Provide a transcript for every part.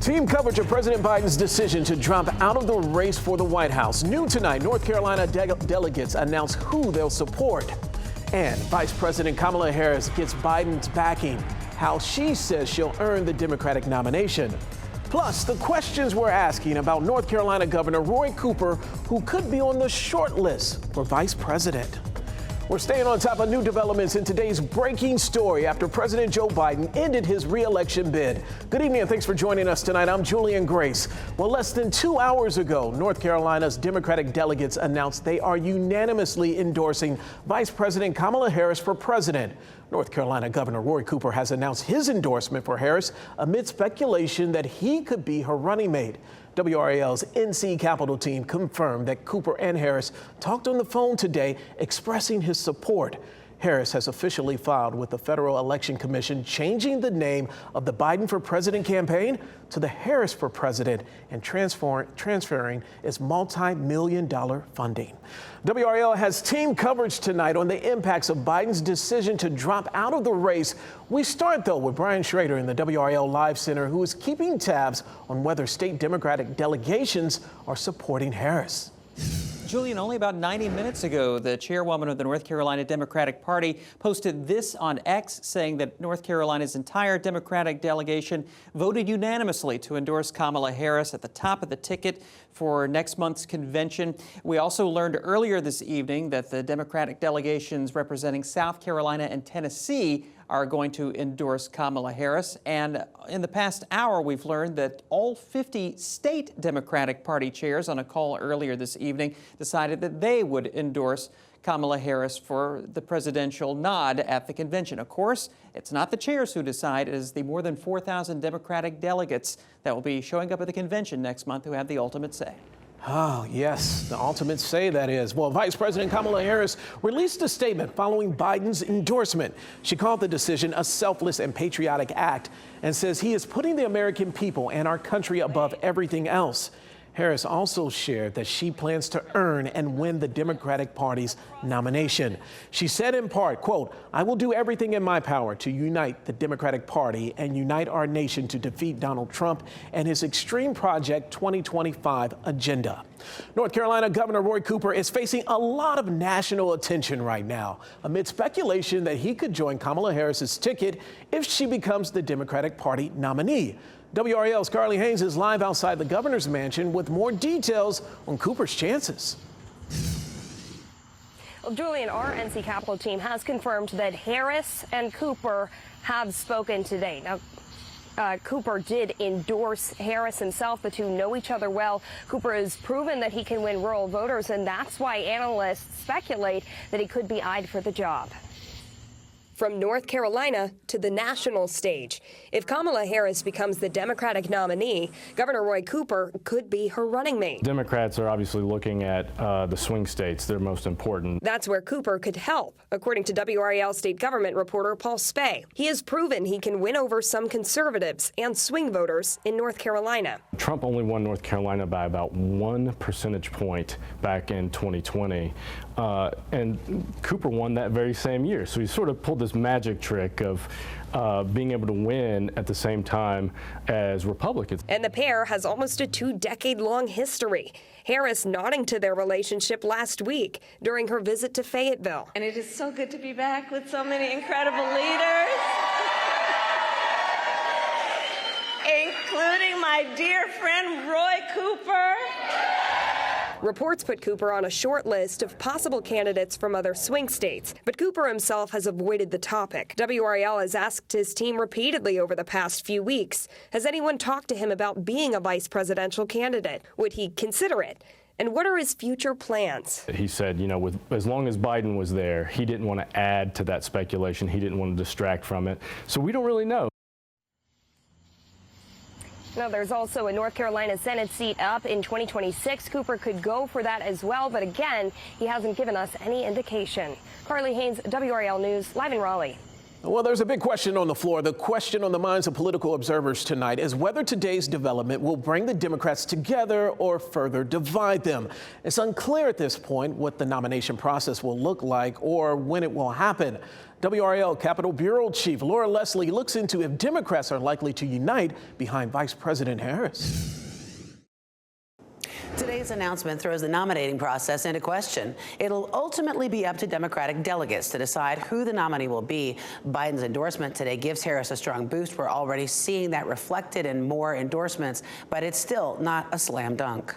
Team coverage of President Biden's decision to drop out of the race for the White House. New tonight, North Carolina delegates announce who they'll support. And Vice President Kamala Harris gets Biden's backing, how she says she'll earn the Democratic nomination. Plus, the questions we're asking about North Carolina Governor Roy Cooper, who could be on the short list for vice president. We're staying on top of new developments in today's breaking story after President Joe Biden ended his re-election bid. Good evening and thanks for joining us tonight. I'm Julian Grace. Well, less than 2 hours ago, North Carolina's Democratic delegates announced they are unanimously endorsing Vice President Kamala Harris for president. North Carolina Governor Roy Cooper has announced his endorsement for Harris amid speculation that he could be her running mate. WRAL's NC Capitol team confirmed that Cooper and Harris talked on the phone today, expressing his support. Harris has officially filed with the Federal Election Commission, changing the name of the Biden for President campaign to the Harris for President and transferring its multi-million-dollar funding. WRAL has team coverage tonight on the impacts of Biden's decision to drop out of the race. We start, though, with Brian Schrader in the WRAL Live Center, who is keeping tabs on whether state Democratic delegations are supporting Harris. Julian, only about 90 minutes ago, the chairwoman of the North Carolina Democratic Party posted this on X, saying that North Carolina's entire Democratic delegation voted unanimously to endorse Kamala Harris at the top of the ticket for next month's convention. We also learned earlier this evening that the Democratic delegations representing South Carolina and Tennessee are going to endorse Kamala Harris. And in the past hour, we've learned that all 50 state Democratic Party chairs on a call earlier this evening decided that they would endorse Kamala Harris for the presidential nod at the convention. Of course, it's not the chairs who decide. It is the more than 4,000 Democratic delegates that will be showing up at the convention next month who have the ultimate say. Oh, yes, the ultimate say, that is. Well, Vice President Kamala Harris released a statement following Biden's endorsement. She called the decision a selfless and patriotic act and says he is putting the American people and our country above everything else. Harris also shared that she plans to earn and win the Democratic Party's nomination. She said in part, quote, "I will do everything in my power to unite the Democratic Party and unite our nation to defeat Donald Trump and his Extreme Project 2025 agenda." North Carolina Governor Roy Cooper is facing a lot of national attention right now amid speculation that he could join Kamala Harris's ticket if she becomes the Democratic Party nominee. WRAL's Carly Haynes is live outside the governor's mansion with more details on Cooper's chances. Well, Julian, our NC Capitol team has confirmed that Harris and Cooper have spoken today. Now, Cooper did endorse Harris himself. The two know each other well. Cooper has proven that he can win rural voters, and that's why analysts speculate that he could be eyed for the job. From North Carolina to the national stage, if Kamala Harris becomes the Democratic nominee, Governor Roy Cooper could be her running mate. Democrats are obviously looking at the swing states. They're most important. That's where Cooper could help, according to WRAL state government reporter Paul Spey. He has proven he can win over some conservatives and swing voters in North Carolina. Trump only won North Carolina by about 1 percentage point back in 2020. And Cooper won that very same year. So he sort of pulled this magic trick of being able to win at the same time as Republicans. And the pair has almost a 2-decade-long history. Harris nodding to their relationship last week during her visit to Fayetteville. And it is so good to be back with so many incredible leaders, including my dear friend Roy Cooper. Reports put Cooper on a short list of possible candidates from other swing states, but Cooper himself has avoided the topic. WRAL has asked his team repeatedly over the past few weeks, has anyone talked to him about being a vice presidential candidate? Would he consider it? And what are his future plans? He said, you know, as long as Biden was there, he didn't want to add to that speculation. He didn't want to distract from it. So we don't really know. Now, there's also a North Carolina Senate seat up in 2026. Cooper could go for that as well, but again, he hasn't given us any indication. Carly Haynes, WRAL News, live in Raleigh. Well, there's a big question on the floor. The question on the minds of political observers tonight is whether today's development will bring the Democrats together or further divide them. It's unclear at this point what the nomination process will look like or when it will happen. WRAL Capitol Bureau Chief Laura Leslie looks into if Democrats are likely to unite behind Vice President Harris. Today's announcement throws the nominating process into question. It'll ultimately be up to Democratic delegates to decide who the nominee will be. Biden's endorsement today gives Harris a strong boost. We're already seeing that reflected in more endorsements, but it's still not a slam dunk.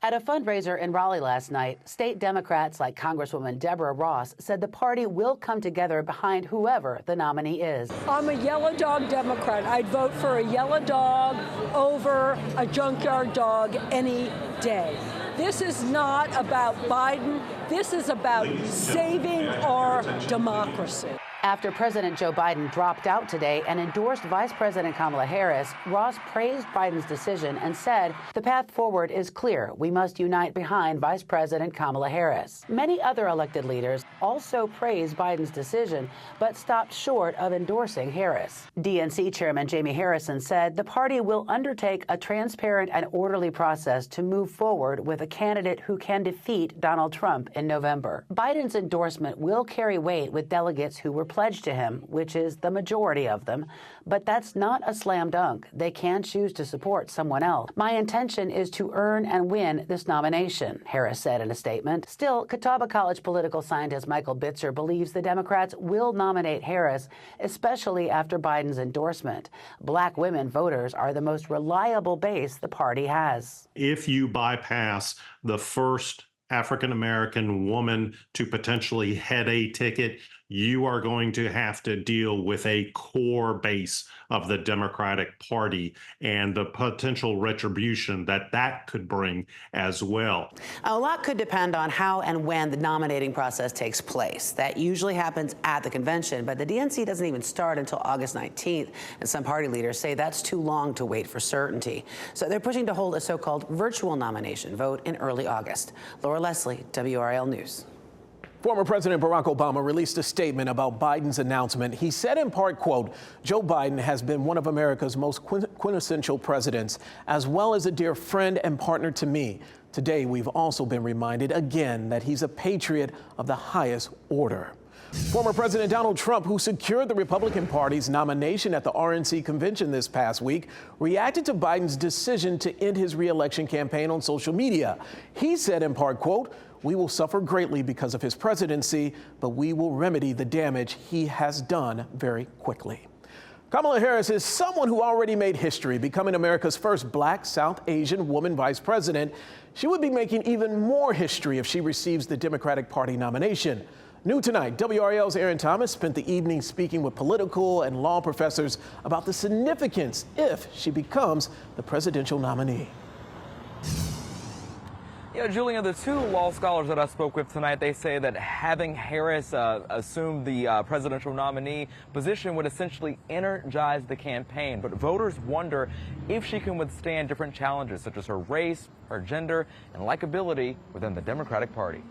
At a fundraiser in Raleigh last night, state Democrats like Congresswoman Deborah Ross said the party will come together behind whoever the nominee is. I'm a yellow dog Democrat. I'd vote for a yellow dog over a junkyard dog any day. This is not about Biden. This is about saving our democracy. After President Joe Biden dropped out today and endorsed Vice President Kamala Harris, Ross praised Biden's decision and said the path forward is clear. We must unite behind Vice President Kamala Harris. Many other elected leaders also praised Biden's decision, but stopped short of endorsing Harris. DNC Chairman Jamie Harrison said the party will undertake a transparent and orderly process to move forward with a candidate who can defeat Donald Trump in November. Biden's endorsement will carry weight with delegates who were pledged to him, which is the majority of them. But that's not a slam dunk. They can choose to support someone else. My intention is to earn and win this nomination, Harris said in a statement. Still, Catawba College political scientist Michael Bitzer believes the Democrats will nominate Harris, especially after Biden's endorsement. Black women voters are the most reliable base the party has. If you bypass the first African-American woman to potentially head a ticket, you are going to have to deal with a core base of the Democratic Party and the potential retribution that that could bring as well. A lot could depend on how and when the nominating process takes place. That usually happens at the convention, but the DNC doesn't even start until August 19th, and some party leaders say that's too long to wait for certainty. So they're pushing to hold a so-called virtual nomination vote in early August. Laura Leslie, WRAL News. Former President Barack Obama released a statement about Biden's announcement. He said in part, quote, Joe Biden has been one of America's most quintessential presidents, as well as a dear friend and partner to me. Today, we've also been reminded again that he's a patriot of the highest order. Former President Donald Trump, who secured the Republican Party's nomination at the RNC convention this past week, reacted to Biden's decision to end his re-election campaign on social media. He said in part, quote, we will suffer greatly because of his presidency, but we will remedy the damage he has done very quickly. Kamala Harris is someone who already made history, becoming America's first Black South Asian woman vice president. She would be making even more history if she receives the Democratic Party nomination. New tonight, WRAL's Aaron Thomas spent the evening speaking with political and law professors about the significance if she becomes the presidential nominee. Yeah, Julian, the two law scholars that I spoke with tonight, they say that having Harris assume the presidential nominee position would essentially energize the campaign. But voters wonder if she can withstand different challenges, such as her race, her gender, and likability within the Democratic Party.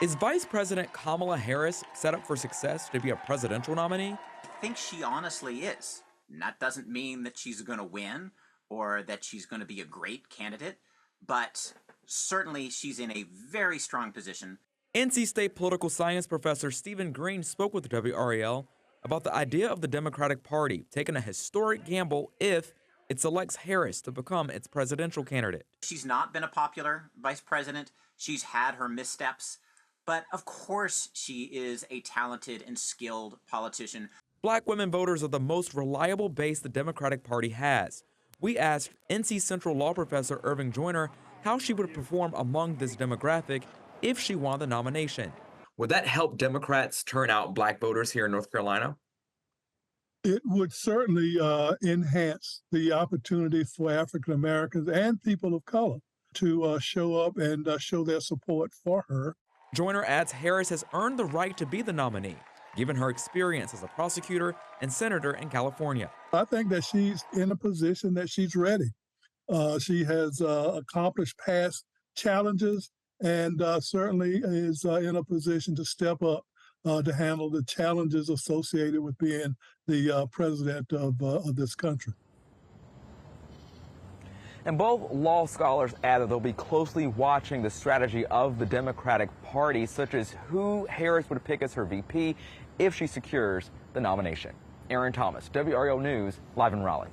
Is Vice President Kamala Harris set up for success to be a presidential nominee? I think she honestly is. And that doesn't mean that she's going to win or that she's going to be a great candidate. But certainly she's in a very strong position. NC State political science professor Stephen Green spoke with WRAL about the idea of the Democratic Party taking a historic gamble if it selects Harris to become its presidential candidate. She's not been a popular vice president. She's had her missteps. But of course she is a talented and skilled politician. Black women voters are the most reliable base the Democratic Party has. We asked NC Central law professor Irving Joyner how she would perform among this demographic if she won the nomination. Would that help Democrats turn out Black voters here in North Carolina? It would certainly enhance the opportunity for African Americans and people of color to show up and show their support for her. Joyner adds Harris has earned the right to be the nominee, given her experience as a prosecutor and senator in California. I think that she's in a position that she's ready. She has accomplished past challenges and certainly is in a position to step up to handle the challenges associated with being the president of this country. And both law scholars add that they'll be closely watching the strategy of the Democratic Party, such as who Harris would pick as her VP if she secures the nomination. Aaron Thomas, WRAL News, live in Raleigh.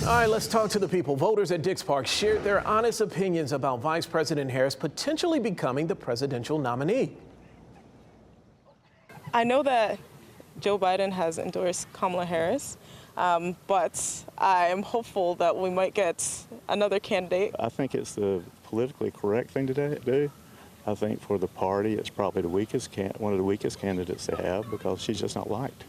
All right, let's talk to the people. Voters at Dix Park shared their honest opinions about Vice President Harris potentially becoming the presidential nominee. I know that Joe Biden has endorsed Kamala Harris, but I am hopeful that we might get another candidate. I think it's the politically correct thing to do. I think for the party, it's probably one of the weakest candidates they have because she's just not liked.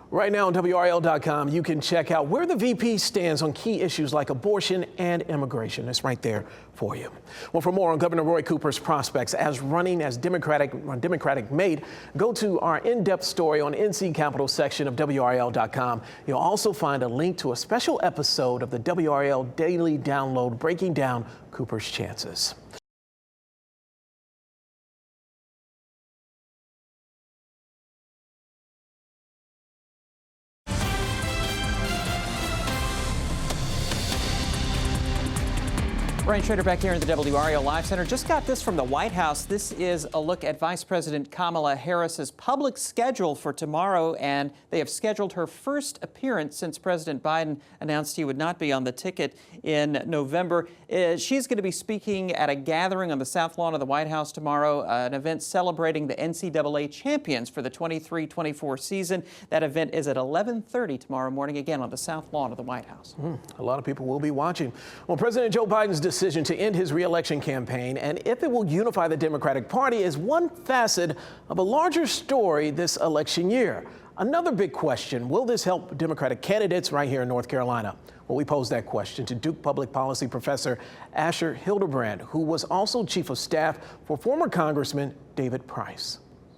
Right now on WRAL.com, you can check out where the VP stands on key issues like abortion and immigration. It's right there for you. Well, for more on Governor Roy Cooper's prospects as running as Democratic mate, go to our in-depth story on NC Capitol section of WRAL.com. You'll also find a link to a special episode of the WRAL Daily Download breaking down Cooper's chances. Brian Schrader back here in the WRAL Live Center. Just got this from the White House. This is a look at Vice President Kamala Harris's public schedule for tomorrow, and they have scheduled her first appearance since President Biden announced he would not be on the ticket in November. She's going to be speaking at a gathering on the South Lawn of the White House tomorrow, an event celebrating the NCAA champions for the 23-24 season. That event is at 11:30 tomorrow morning, again on the South Lawn of the White House. A lot of people will be watching. Well, President Joe Biden's decision to end his re-election campaign and if it will unify the Democratic Party is one facet of a larger story this election year. Another big question, will this help Democratic candidates right here in North Carolina? Well, we posed that question to Duke Public Policy Professor Asher Hildebrand, who was also Chief of Staff for former Congressman David Price.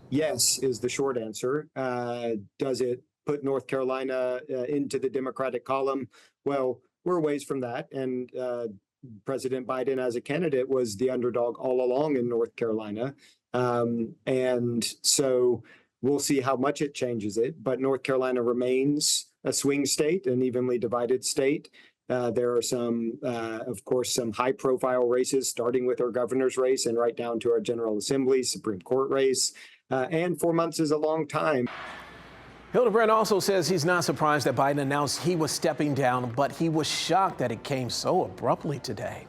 Yes, is the short answer. Does it put North Carolina into the Democratic column? Well, we're a ways from that, and President Biden as a candidate was the underdog all along in North Carolina. And so we'll see how much it changes it. But North Carolina remains a swing state, an evenly divided state. There are some, of course, some high profile races, starting with our governor's race and right down to our General Assembly, Supreme Court race. And 4 months is a long time. Hildebrand also says he's not surprised that Biden announced he was stepping down, but he was shocked that it came so abruptly today.